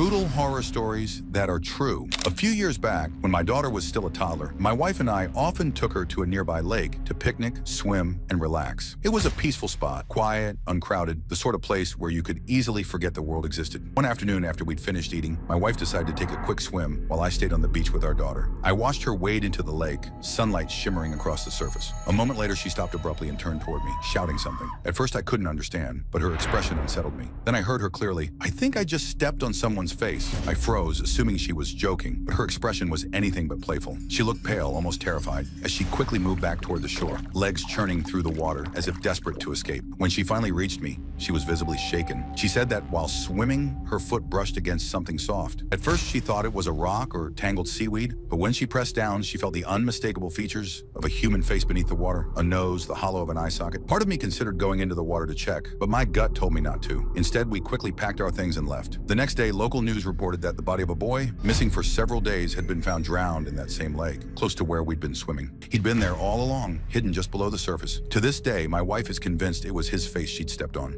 Brutal horror stories that are true. A few years back, when my daughter was still a toddler, my wife and I often took her to a nearby lake to picnic, swim, and relax. It was a peaceful spot, quiet, uncrowded, the sort of place where you could easily forget the world existed. One afternoon after we'd finished eating, my wife decided to take a quick swim while I stayed on the beach with our daughter. I watched her wade into the lake, sunlight shimmering across the surface. A moment later, she stopped abruptly and turned toward me, shouting something. At first, I couldn't understand, but her expression unsettled me. Then I heard her clearly, "I think I just stepped on someone's face." I froze, assuming she was joking, but her expression was anything but playful. She looked pale, almost terrified, as she quickly moved back toward the shore, legs churning through the water as if desperate to escape. When she finally reached me, she was visibly shaken. She said that while swimming, her foot brushed against something soft. At first, she thought it was a rock or tangled seaweed, but when she pressed down, she felt the unmistakable features of a human face beneath the water, a nose, the hollow of an eye socket. Part of me considered going into the water to check, but my gut told me not to. Instead, we quickly packed our things and left. The next day, local news reported that the body of a boy, missing for several days, had been found drowned in that same lake, close to where we'd been swimming. He'd been there all along, hidden just below the surface. To this day, my wife is convinced it was his face she'd stepped on.